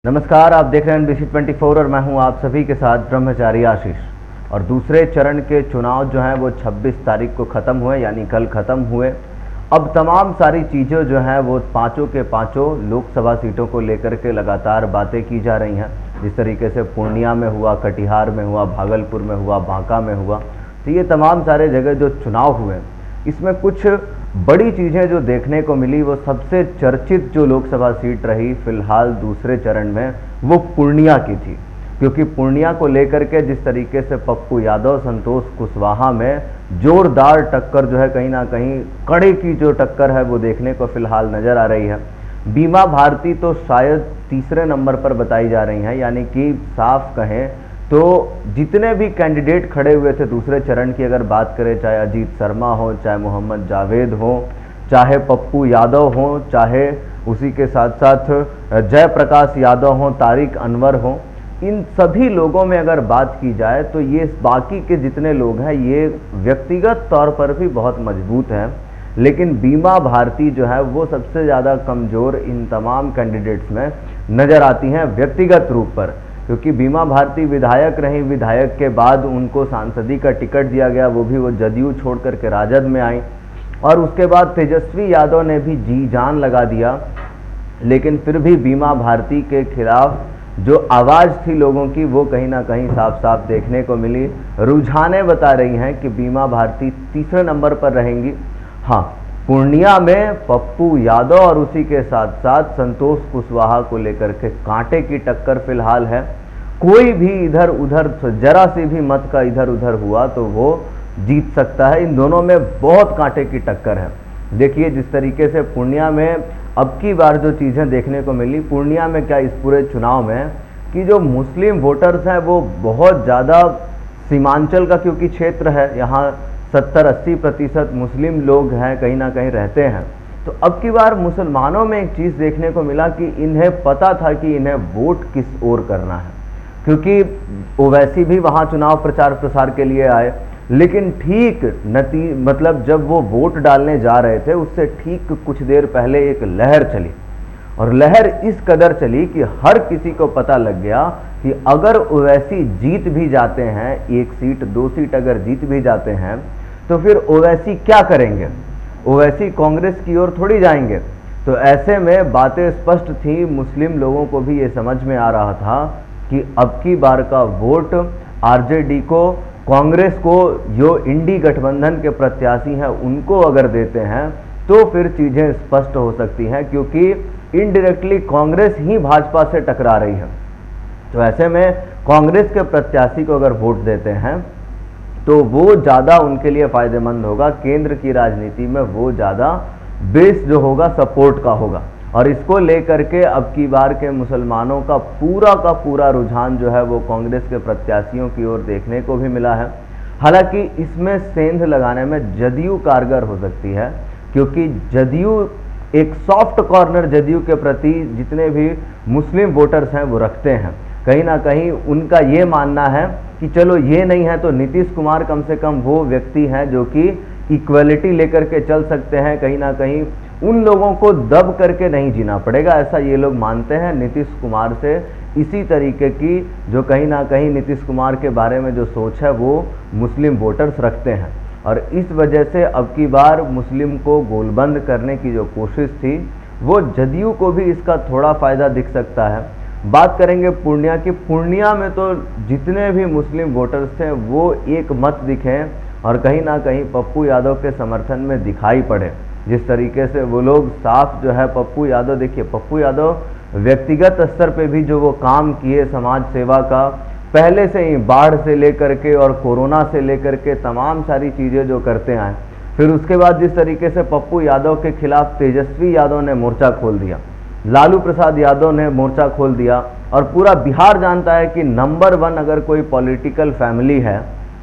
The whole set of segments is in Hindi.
नमस्कार, आप देख रहे हैं NBC 24 और मैं हूं आप सभी के साथ ब्रह्मचारी आशीष। और दूसरे चरण के चुनाव जो हैं वो 26 तारीख को ख़त्म हुए, यानी कल ख़त्म हुए। अब तमाम सारी चीज़ें जो हैं वो पाँचों के पाँचों लोकसभा सीटों को लेकर के लगातार बातें की जा रही हैं। जिस तरीके से पूर्णिया में हुआ, कटिहार में हुआ, भागलपुर में हुआ, बांका में हुआ, तो ये तमाम सारे जगह जो चुनाव हुए इसमें कुछ बड़ी चीज़ें जो देखने को मिली। वो सबसे चर्चित जो लोकसभा सीट रही फिलहाल दूसरे चरण में, वो पूर्णिया की थी। क्योंकि पूर्णिया को लेकर के जिस तरीके से पप्पू यादव, संतोष कुशवाहा में जोरदार टक्कर जो है, कहीं ना कहीं कड़े की जो टक्कर है वो देखने को फिलहाल नज़र आ रही है। बीमा भारती तो शायद तीसरे नंबर पर बताई जा रही हैं, यानी कि साफ कहें तो जितने भी कैंडिडेट खड़े हुए थे दूसरे चरण की अगर बात करें, चाहे अजीत शर्मा हो, चाहे मोहम्मद जावेद हो, चाहे पप्पू यादव हो, चाहे उसी के साथ साथ जयप्रकाश यादव हो, तारिक अनवर हो, इन सभी लोगों में अगर बात की जाए तो ये बाकी के जितने लोग हैं ये व्यक्तिगत तौर पर भी बहुत मजबूत हैं। लेकिन बीमा भारती जो है वो सबसे ज़्यादा कमज़ोर इन तमाम कैंडिडेट्स में नज़र आती हैं व्यक्तिगत रूप पर। क्योंकि बीमा भारती विधायक रहीं, विधायक के बाद उनको सांसदी का टिकट दिया गया, वो भी वो जदयू छोड़ करके राजद में आई। और उसके बाद तेजस्वी यादव ने भी जी जान लगा दिया, लेकिन फिर भी बीमा भारती के खिलाफ जो आवाज़ थी लोगों की वो कहीं ना कहीं साफ साफ देखने को मिली। रुझानें बता रही हैं कि बीमा भारती तीसरे नंबर पर रहेंगी। हाँ, पूर्णिया में पप्पू यादव और उसी के साथ साथ संतोष कुशवाहा को लेकर के कांटे की टक्कर फिलहाल है। कोई भी इधर उधर जरा सी भी मत का इधर उधर हुआ तो वो जीत सकता है। इन दोनों में बहुत कांटे की टक्कर है। देखिए जिस तरीके से पूर्णिया में अब की बार जो चीज़ें देखने को मिली पूर्णिया में, क्या इस पूरे चुनाव में, कि जो मुस्लिम वोटर्स हैं वो बहुत ज़्यादा सीमांचल का क्योंकि क्षेत्र है, यहाँ 70-80% मुस्लिम लोग हैं, कहीं ना कहीं रहते हैं। तो अब की बार मुसलमानों में एक चीज़ देखने को मिला कि इन्हें पता था कि इन्हें वोट किस ओर करना है। क्योंकि ओवैसी भी वहाँ चुनाव प्रचार प्रसार के लिए आए, लेकिन ठीक मतलब जब वो वोट डालने जा रहे थे उससे ठीक कुछ देर पहले एक लहर चली। और लहर इस कदर चली कि हर किसी को पता लग गया कि अगर ओवैसी जीत भी जाते हैं, एक सीट 2 सीट अगर जीत भी जाते हैं तो फिर ओवैसी क्या करेंगे, ओवैसी कांग्रेस की ओर थोड़ी जाएंगे। तो ऐसे में बातें स्पष्ट थी, मुस्लिम लोगों को भी ये समझ में आ रहा था कि अब की बार का वोट आरजेडी को, कांग्रेस को, जो इंडी गठबंधन के प्रत्याशी हैं उनको अगर देते हैं तो फिर चीज़ें स्पष्ट हो सकती हैं। क्योंकि इनडायरेक्टली कांग्रेस ही भाजपा से टकरा रही है। तो ऐसे में कांग्रेस के प्रत्याशी को अगर वोट देते हैं तो वो ज़्यादा उनके लिए फ़ायदेमंद होगा। केंद्र की राजनीति में वो ज़्यादा बेस जो होगा सपोर्ट का होगा। और इसको लेकर के अब की बार के मुसलमानों का पूरा रुझान जो है वो कांग्रेस के प्रत्याशियों की ओर देखने को भी मिला है। हालांकि इसमें सेंध लगाने में जदयू कारगर हो सकती है, क्योंकि जदयू एक सॉफ्ट कॉर्नर जदयू के प्रति जितने भी मुस्लिम वोटर्स हैं वो रखते हैं। कहीं ना कहीं उनका ये मानना है कि चलो ये नहीं है तो नीतीश कुमार कम से कम वो व्यक्ति हैं जो कि इक्वलिटी लेकर के चल सकते हैं। कहीं ना कहीं उन लोगों को दब करके नहीं जीना पड़ेगा, ऐसा ये लोग मानते हैं। नीतीश कुमार से इसी तरीके की जो कहीं ना कहीं नीतीश कुमार के बारे में जो सोच है वो मुस्लिम वोटर्स रखते हैं। और इस वजह से अब की बार मुस्लिम को गोलबंद करने की जो कोशिश थी वो जदयू को भी इसका थोड़ा फ़ायदा दिख सकता है। बात करेंगे पूर्णिया की। पूर्णिया में तो जितने भी मुस्लिम वोटर्स थे वो एक मत दिखे और कहीं ना कहीं पप्पू यादव के समर्थन में दिखाई पड़े। जिस तरीके से वो लोग साफ जो है पप्पू यादव, देखिए पप्पू यादव व्यक्तिगत स्तर पे भी जो वो काम किए समाज सेवा का, पहले से ही बाढ़ से लेकर के और कोरोना से लेकर के तमाम सारी चीज़ें जो करते आए। फिर उसके बाद जिस तरीके से पप्पू यादव के खिलाफ तेजस्वी यादव ने मोर्चा खोल दिया, लालू प्रसाद यादव ने मोर्चा खोल दिया, और पूरा बिहार जानता है कि नंबर 1 अगर कोई पॉलिटिकल फैमिली है,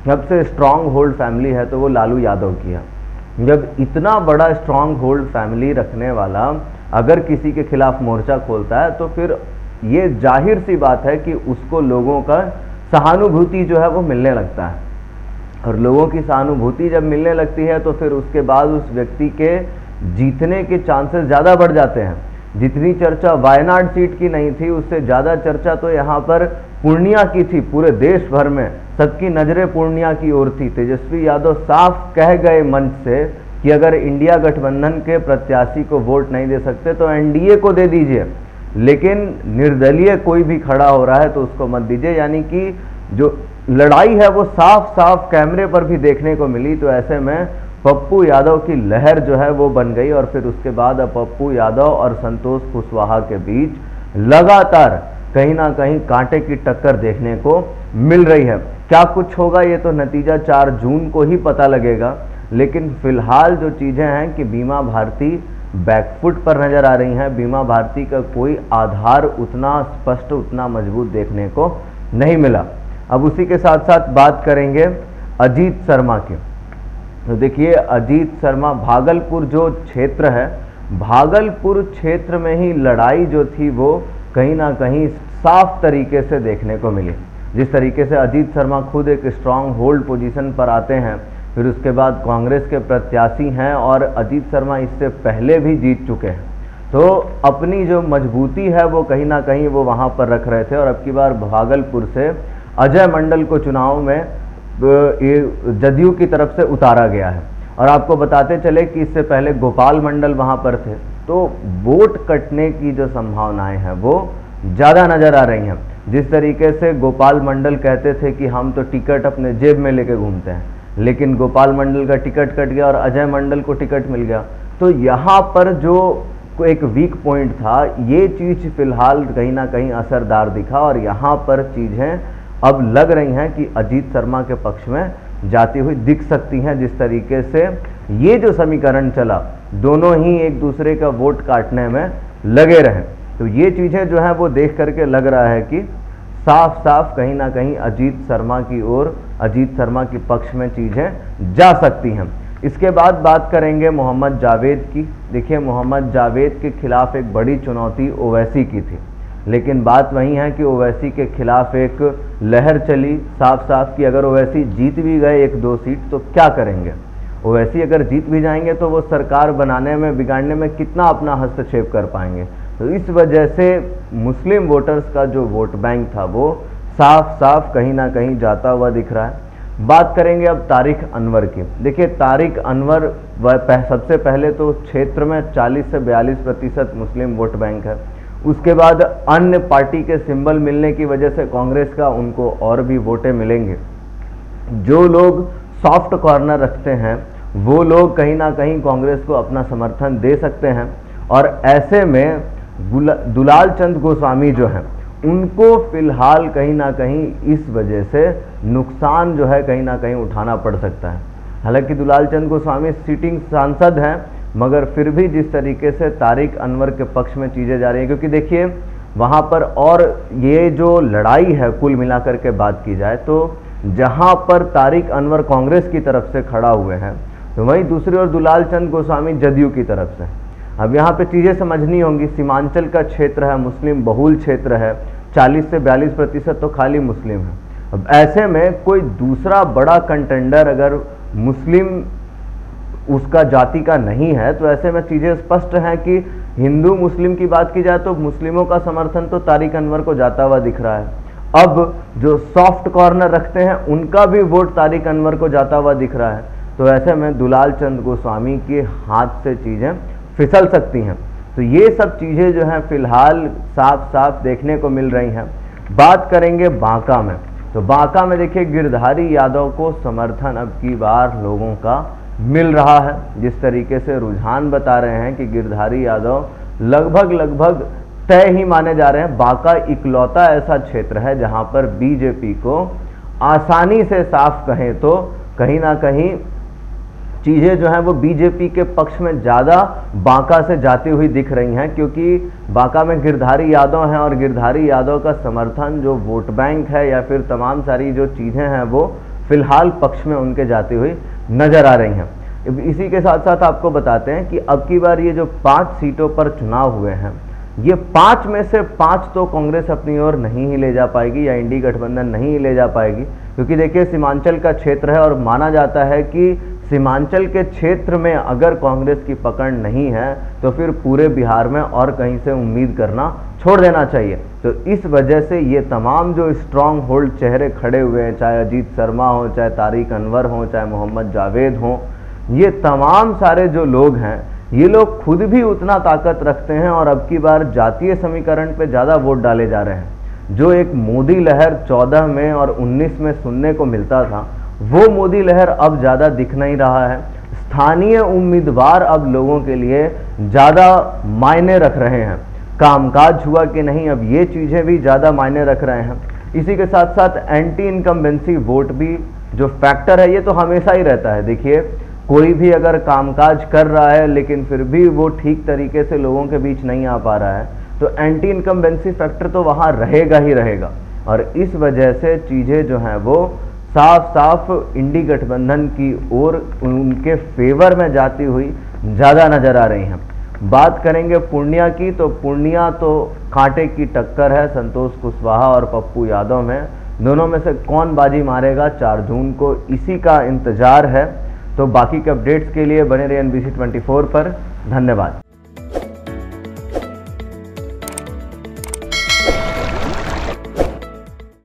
सबसे स्ट्रांग होल्ड फैमिली है तो वो लालू यादव की है। जब इतना बड़ा स्ट्रांग होल्ड फैमिली रखने वाला अगर किसी के खिलाफ मोर्चा खोलता है तो फिर ये जाहिर सी बात है कि उसको लोगों का सहानुभूति जो है वो मिलने लगता है। और लोगों की सहानुभूति जब मिलने लगती है तो फिर उसके बाद उस व्यक्ति के जीतने के चांसेस ज़्यादा बढ़ जाते हैं। जितनी चर्चा वायनाड सीट की नहीं थी, उससे ज़्यादा चर्चा तो यहाँ पर पूर्णिया की थी। पूरे देश भर में सबकी नज़रें पूर्णिया की ओर थी। तेजस्वी यादव साफ कह गए मंच से कि अगर इंडिया गठबंधन के प्रत्याशी को वोट नहीं दे सकते तो एनडीए को दे दीजिए, लेकिन निर्दलीय कोई भी खड़ा हो रहा है तो उसको मत दीजिए। यानी कि जो लड़ाई है वो साफ साफ कैमरे पर भी देखने को मिली। तो ऐसे में पप्पू यादव की लहर जो है वो बन गई और फिर उसके बाद अब पप्पू यादव और संतोष कुशवाहा के बीच लगातार कहीं ना कहीं कांटे की टक्कर देखने को मिल रही है। क्या कुछ होगा ये तो नतीजा 4 जून को ही पता लगेगा, लेकिन फिलहाल जो चीज़ें हैं कि बीमा भारती बैकफुट पर नजर आ रही हैं। बीमा भारती का कोई आधार उतना स्पष्ट, उतना मजबूत देखने को नहीं मिला। अब उसी के साथ साथ बात करेंगे अजीत शर्मा की। तो देखिए, अजीत शर्मा भागलपुर जो क्षेत्र है, भागलपुर क्षेत्र में ही लड़ाई जो थी वो कहीं ना कहीं साफ तरीके से देखने को मिली। जिस तरीके से अजीत शर्मा खुद एक स्ट्रांग होल्ड पोजीशन पर आते हैं, फिर उसके बाद कांग्रेस के प्रत्याशी हैं और अजीत शर्मा इससे पहले भी जीत चुके हैं, तो अपनी जो मजबूती है वो कहीं ना कहीं वो वहाँ पर रख रहे थे। और अब की बार भागलपुर से अजय मंडल को चुनाव में जदयू की तरफ से उतारा गया है। और आपको बताते चले कि इससे पहले गोपाल मंडल वहाँ पर थे, तो वोट कटने की जो संभावनाएं हैं वो ज़्यादा नज़र आ रही हैं। जिस तरीके से गोपाल मंडल कहते थे कि हम तो टिकट अपने जेब में लेके घूमते हैं, लेकिन गोपाल मंडल का टिकट कट गया और अजय मंडल को टिकट मिल गया। तो यहाँ पर जो एक वीक पॉइंट था, ये चीज़ फिलहाल कहीं ना कहीं असरदार दिखा और यहाँ पर चीज़ें अब लग रही हैं कि अजीत शर्मा के पक्ष में जाती हुई दिख सकती हैं। जिस तरीके से ये जो समीकरण चला, दोनों ही एक दूसरे का वोट काटने में लगे रहे, तो ये चीज़ें जो हैं वो देख करके लग रहा है कि साफ साफ कहीं ना कहीं अजीत शर्मा की ओर, अजीत शर्मा के पक्ष में चीज़ें जा सकती हैं। इसके बाद बात करेंगे मोहम्मद जावेद की। देखिए, मोहम्मद जावेद के खिलाफ एक बड़ी चुनौती ओवैसी की थी, लेकिन बात वही है कि ओवैसी के खिलाफ एक लहर चली साफ साफ कि अगर ओवैसी जीत भी गए 1-2 सीट तो क्या करेंगे। ओवैसी अगर जीत भी जाएंगे तो वो सरकार बनाने में, बिगाड़ने में कितना अपना हस्तक्षेप कर पाएंगे। तो इस वजह से मुस्लिम वोटर्स का जो वोट बैंक था वो साफ साफ कहीं ना कहीं जाता हुआ दिख रहा है। बात करेंगे अब तारिक अनवर की। देखिए, तारिक अनवर सबसे पहले तो क्षेत्र में 40 से 42% मुस्लिम वोट बैंक है। उसके बाद अन्य पार्टी के सिंबल मिलने की वजह से कांग्रेस का उनको और भी वोटें मिलेंगे। जो लोग सॉफ्ट कॉर्नर रखते हैं वो लोग कहीं ना कहीं कांग्रेस को अपना समर्थन दे सकते हैं। और ऐसे में दुलाल चंद गोस्वामी जो हैं उनको फिलहाल कहीं ना कहीं इस वजह से नुकसान जो है कहीं ना कहीं उठाना पड़ सकता है। हालांकि दुलाल चंद गोस्वामी सिटिंग सांसद हैं, मगर फिर भी जिस तरीके से तारिक अनवर के पक्ष में चीज़ें जा रही हैं, क्योंकि देखिए वहाँ पर और ये जो लड़ाई है कुल मिलाकर के बात की जाए तो जहाँ पर तारिक अनवर कांग्रेस की तरफ से खड़ा हुए हैं, तो वहीं दूसरी ओर दुलाल चंद गोस्वामी जदयू की तरफ से। अब यहाँ पे चीज़ें समझनी होंगी। सीमांचल का क्षेत्र है, मुस्लिम बहुल क्षेत्र है, 40 से 42% तो खाली मुस्लिम है। अब ऐसे में कोई दूसरा बड़ा कंटेंडर अगर मुस्लिम उसका जाति का नहीं है, तो ऐसे में चीज़ें स्पष्ट हैं कि हिंदू मुस्लिम की बात की जाए तो मुस्लिमों का समर्थन तो तारिक अनवर को जाता हुआ दिख रहा है। अब जो सॉफ्ट कॉर्नर रखते हैं उनका भी वोट तारिक अनवर को जाता हुआ दिख रहा है। तो ऐसे में दुलाल चंद गोस्वामी के हाथ से चीज़ें फिसल सकती हैं। तो ये सब चीज़ें जो हैं फिलहाल साफ साफ देखने को मिल रही हैं। बात करेंगे बांका में। तो बांका में देखिए, गिरधारी यादव को समर्थन अब की बार लोगों का मिल रहा है। जिस तरीके से रुझान बता रहे हैं कि गिरधारी यादव लगभग तय ही माने जा रहे हैं। बांका इकलौता ऐसा क्षेत्र है जहां पर बीजेपी को आसानी से, साफ कहें तो कहीं ना कहीं चीज़ें जो हैं वो बीजेपी के पक्ष में ज़्यादा बांका से जाती हुई दिख रही हैं, क्योंकि बांका में गिरधारी यादव हैं और गिरधारी यादव का समर्थन जो वोट बैंक है या फिर तमाम सारी जो चीज़ें हैं वो फिलहाल पक्ष में उनके जाती हुई नज़र आ रही हैं। इसी के साथ साथ आपको बताते हैं कि अब की बार ये जो 5 सीटों पर चुनाव हुए हैं, ये 5 में से 5 तो कांग्रेस अपनी ओर नहीं ही ले जा पाएगी या इंडी गठबंधन नहीं ही ले जा पाएगी, क्योंकि देखिए सीमांचल का क्षेत्र है और माना जाता है कि सीमांचल के क्षेत्र में अगर कांग्रेस की पकड़ नहीं है तो फिर पूरे बिहार में और कहीं से उम्मीद करना छोड़ देना चाहिए। तो इस वजह से ये तमाम जो स्ट्रांग होल्ड चेहरे खड़े हुए हैं, चाहे अजीत शर्मा हो, चाहे तारिक अनवर हो, चाहे मोहम्मद जावेद हो, ये तमाम सारे जो लोग हैं ये लोग खुद भी उतना ताकत रखते हैं और अब की बार जातीय समीकरण पे ज़्यादा वोट डाले जा रहे हैं। जो एक मोदी लहर 14 में और 19 में सुनने को मिलता था, वो मोदी लहर अब ज़्यादा दिख नहीं रहा है। स्थानीय उम्मीदवार अब लोगों के लिए ज़्यादा मायने रख रहे हैं। कामकाज हुआ कि नहीं, अब ये चीज़ें भी ज़्यादा मायने रख रहे हैं। इसी के साथ साथ एंटी इनकम्बेंसी वोट भी जो फैक्टर है, ये तो हमेशा ही रहता है। देखिए, कोई भी अगर कामकाज कर रहा है लेकिन फिर भी वो ठीक तरीके से लोगों के बीच नहीं आ पा रहा है, तो एंटी इनकम्बेंसी फैक्टर तो वहाँ रहेगा ही रहेगा। और इस वजह से चीज़ें जो हैं वो साफ साफ इंडी गठबंधन की ओर उनके फेवर में जाती हुई ज़्यादा नज़र आ रही हैं। बात करेंगे पूर्णिया की, तो पूर्णिया तो कांटे की टक्कर है संतोष कुशवाहा और पप्पू यादव में। दोनों में से कौन बाजी मारेगा 4 जून को, इसी का इंतज़ार है। तो बाकी के अपडेट्स के लिए बने रहिए NBC 24 पर। धन्यवाद।